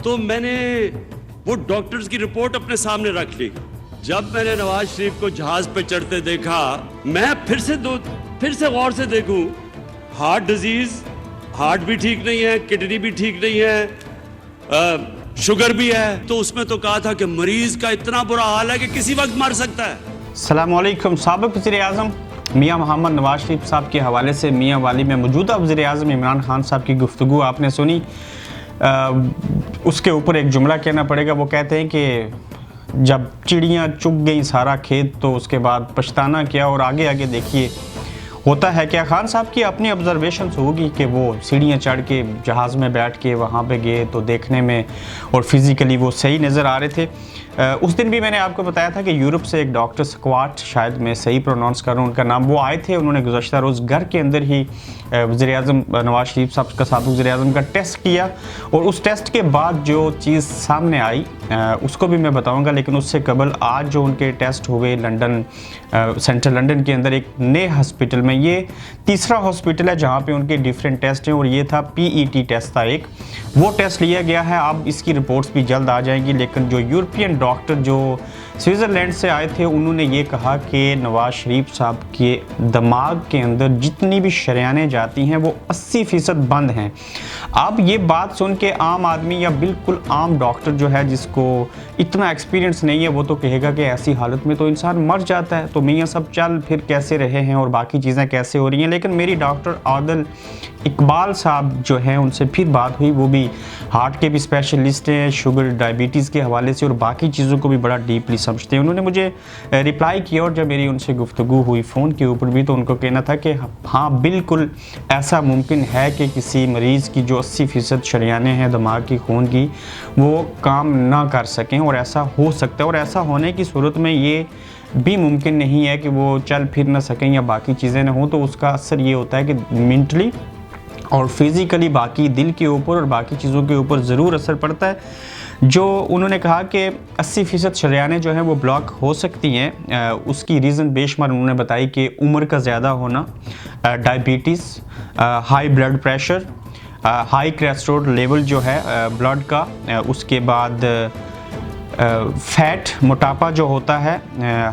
तो मैंने वो डॉक्टर्स की रिपोर्ट अपने सामने रख ली। जब मैंने नवाज शरीफ को जहाज पे चढ़ते देखा, मैं फिर से गौर से देखूं, हार्ट डिजीज, हार्ट भी ठीक नहीं है, किडनी भी ठीक नहीं है, शुगर भी है। तो उसमें तो कहा था कि मरीज का इतना बुरा हाल है कि किसी वक्त मर सकता है। अस्सलाम वालेकुम। साबिक़ वज़ीर-ए-आज़म मियां मोहम्मद नवाज शरीफ साहब के हवाले से मियां वाली में मौजूदा वज़ीर-ए-आज़म इमरान खान साहब की गुफ्तगू आपने सुनी। उसके ऊपर एक जुमला कहना पड़ेगा। वो कहते हैं कि जब चिड़ियाँ चुग गई सारा खेत तो उसके बाद पछताना क्या, और आगे आगे देखिए होता है क्या। खान साहब की अपनी ऑब्जर्वेशंस होगी कि वो सीढ़ियाँ चढ़ के जहाज़ में बैठ के वहाँ पे गए तो देखने में और फिज़िकली वो सही नज़र आ रहे थे। उस दिन भी मैंने आपको बताया था कि यूरोप से एक डॉक्टर स्क्वाट, शायद मैं सही प्रोनाउंस कर रहा हूँ उनका नाम, वो आए थे। उन्होंने गुज़श्ता रोज़ घर के अंदर ही वज़ीर-ए-आज़म नवाज शरीफ साहब का साबिक़ वज़ीर-ए-आज़म का टेस्ट किया, और उस टेस्ट के बाद जो चीज़ सामने आई उसको भी मैं बताऊँगा। लेकिन उससे कबल आज जो उनके टेस्ट हुए लंदन, सेंट्रल लंदन के अंदर एक नए हॉस्पिटल में, ये तीसरा हॉस्पिटल है जहाँ पे उनके डिफरेंट टेस्ट हैं, और ये था PET टेस्ट था एक, वो टेस्ट लिया गया है। अब इसकी रिपोर्ट्स भी जल्द आ जाएंगी। लेकिन जो यूरोपियन डॉक्टर जो स्विट्ज़रलैंड से आए थे, उन्होंने ये कहा कि नवाज शरीफ साहब के दिमाग के अंदर जितनी भी शरेयानें जाती हैं वो 80% बंद हैं। अब ये बात सुन के आम आदमी या बिल्कुल आम डॉक्टर जो है जिसको इतना एक्सपीरियंस नहीं है, वो तो कहेगा कि ऐसी हालत में तो इंसान मर जाता है, तो मियाँ सब चल फिर कैसे रहे हैं और बाकी चीज़ें कैसे हो रही हैं। लेकिन मेरी डॉक्टर आदिल इकबाल साहब जो हैं उनसे फिर बात हुई, वो भी हार्ट के भी स्पेशलिस्ट हैं, शुगर डायबिटीज़ के हवाले से और बाकी चीज़ों को भी बड़ा डीपली समझते हैं। उन्होंने मुझे रिप्लाई किया, और जब मेरी उनसे गुफ्तगू हुई फ़ोन के ऊपर भी, तो उनको कहना था कि हाँ बिल्कुल ऐसा मुमकिन है कि किसी मरीज़ की जो 80% शरेयानें हैं दिमाग की, खून की, वो काम ना कर सकें, और ऐसा हो सकता है। और ऐसा होने की सूरत में ये भी मुमकिन नहीं है कि वो चल फिर ना सकें या बाकी चीज़ें ना हों, तो उसका असर ये होता है कि मेंटली और फिज़िकली बाकी दिल के ऊपर और बाकी चीज़ों के ऊपर ज़रूर असर पड़ता है। जो उन्होंने कहा कि 80% शरेयानें जो हैं वो ब्लॉक हो सकती हैं, उसकी रीज़न बेशुमार उन्होंने बताई कि उम्र का ज़्यादा होना, diabetes, high blood pressure, high cholesterol level जो है ब्लड का, उसके बाद फैट, मोटापा जो होता है,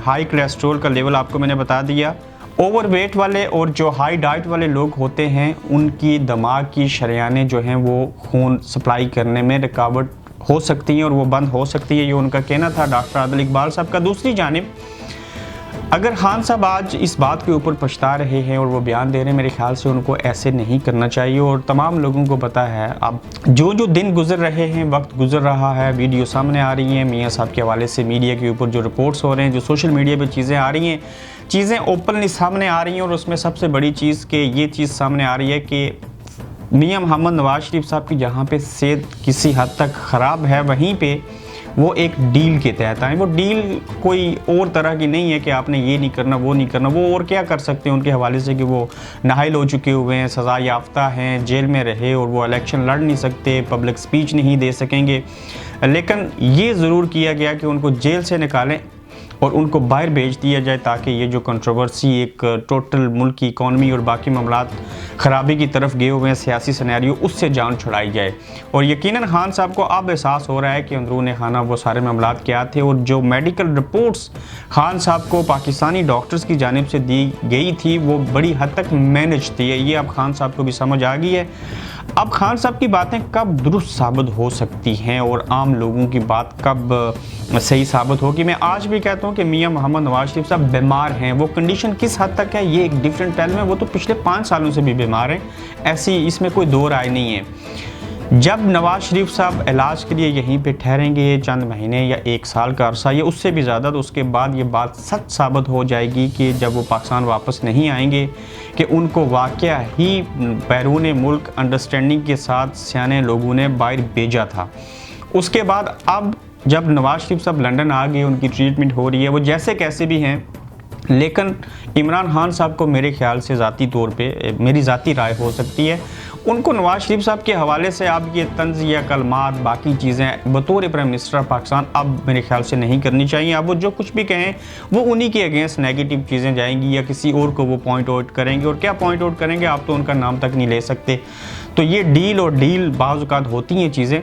हाई कोलेस्ट्रॉल का लेवल आपको मैंने बता दिया। ओवरवेट वाले और जो हाई डाइट वाले लोग होते हैं उनकी दिमाग की शरेयानें जो हैं वो खून सप्लाई करने में रुकावट हो सकती हैं और वो बंद हो सकती है, ये उनका कहना था डॉक्टर आदिल इकबाल साहब का। दूसरी जानिब अगर खान साहब आज इस बात के ऊपर पछता रहे हैं और वो बयान दे रहे हैं, मेरे ख्याल से उनको ऐसे नहीं करना चाहिए। और तमाम लोगों को पता है अब जो दिन गुजर रहे हैं, वक्त गुजर रहा है, वीडियो सामने आ रही हैं मियाँ साहब के हवाले से, मीडिया के ऊपर जो रिपोर्ट्स हो रहे हैं, जो सोशल मीडिया पर चीज़ें आ रही हैं, चीज़ें ओपनली सामने आ रही हैं। और उसमें सबसे बड़ी चीज़ कि ये चीज़ सामने आ रही है कि मियाँ मोहम्मद नवाज शरीफ साहब की जहाँ पे सेहत किसी हद तक ख़राब है, वहीं पे वो एक डील के तहत आए। वो डील कोई और तरह की नहीं है कि आपने ये नहीं करना, वो नहीं करना। वो और क्या कर सकते हैं उनके हवाले से कि वो नाहल हो चुके हुए हैं, सज़ा याफ्ता हैं, जेल में रहे, और वो इलेक्शन लड़ नहीं सकते, पब्लिक स्पीच नहीं दे सकेंगे। लेकिन ये ज़रूर किया गया कि उनको जेल से निकालें और उनको बाहर भेज दिया जाए, ताकि ये जो कंट्रोवर्सी एक टोटल मुल्क की इकॉनमी और बाकी मामलात ख़राबी की तरफ गए हुए हैं, सियासी सिनेरियो, उससे जान छुड़ाई जाए। और यकीनन खान साहब को अब एहसास हो रहा है कि अंदरूनी खाना वो सारे मामलात क्या थे, और जो मेडिकल रिपोर्ट्स खान साहब को पाकिस्तानी डॉक्टर्स की जानिब से दी गई थी वो बड़ी हद तक मैनेज थी। ये अब खान साहब को भी समझ आ गई है। अब खान साहब की बातें कब दुरुस्त साबित हो सकती हैं और आम लोगों की बात कब सही साबित होगी। मैं आज भी कहता हूं कि मियां मोहम्मद नवाज शरीफ साहब बीमार हैं। वो कंडीशन किस हद तक है ये एक डिफरेंट टाइम में, वो तो पिछले 5 सालों से भी बीमार हैं, ऐसी इसमें कोई दो राय नहीं है। जब नवाज शरीफ साहब इलाज के लिए यहीं पे ठहरेंगे चंद महीने या 1 साल का अरसा या उससे भी ज़्यादा, तो उसके बाद ये बात सच साबित हो जाएगी कि जब वो पाकिस्तान वापस नहीं आएंगे कि उनको वाकया ही बैरून मुल्क अंडरस्टैंडिंग के साथ सियाने लोगों ने बाहर भेजा था। उसके बाद अब जब नवाज शरीफ साहब लंदन आ गए, उनकी ट्रीटमेंट हो रही है, वो जैसे कैसे भी हैं, लेकिन इमरान खान साहब को मेरे ख्याल से ज़ाती तौर पे मेरी ज़ाती राय हो सकती है, उनको नवाज शरीफ साहब के हवाले से आप ये तंज़ या कलमात बाकी चीज़ें बतौर प्राइम मिनिस्टर ऑफ पाकिस्तान अब मेरे ख्याल से नहीं करनी चाहिए। अब वो जो कुछ भी कहें वो उन्हीं के अगेंस्ट नेगेटिव चीज़ें जाएंगी या किसी और को वो पॉइंट आउट करेंगे, और क्या पॉइंट आउट करेंगे, आप तो उनका नाम तक नहीं ले सकते। तो ये डील और डील बाज़ औक़ात होती हैं चीज़ें,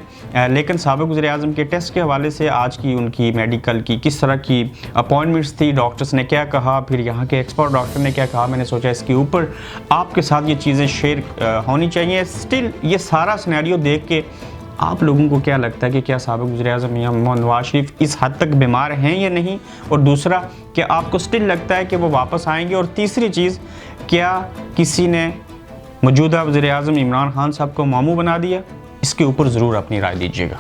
लेकिन साबिक़ वज़ीर-ए-आज़म के टेस्ट के हवाले से आज की उनकी मेडिकल की किस तरह की अपॉइंटमेंट्स थी, डॉक्टर्स ने क्या कहा, फिर यहाँ के एक्सपर्ट डॉक्टर ने क्या कहा, मैंने सोचा इसके ऊपर आपके साथ ये चीज़ें शेयर होनी चाहिए। स्टिल ये सारा सिनेरियो देख के आप लोगों को क्या लगता है कि क्या साबिक़ वज़ीर-ए-आज़म या नवाज शरीफ इस हद तक बीमार हैं या नहीं, और दूसरा क्या आपको स्टिल लगता है कि वो वापस आएंगे, और तीसरी चीज़ क्या किसी ने मौजूदा वज़ीर-ए-आज़म इमरान खान साहब को मामू बना दिया? इसके ऊपर ज़रूर अपनी राय दीजिएगा।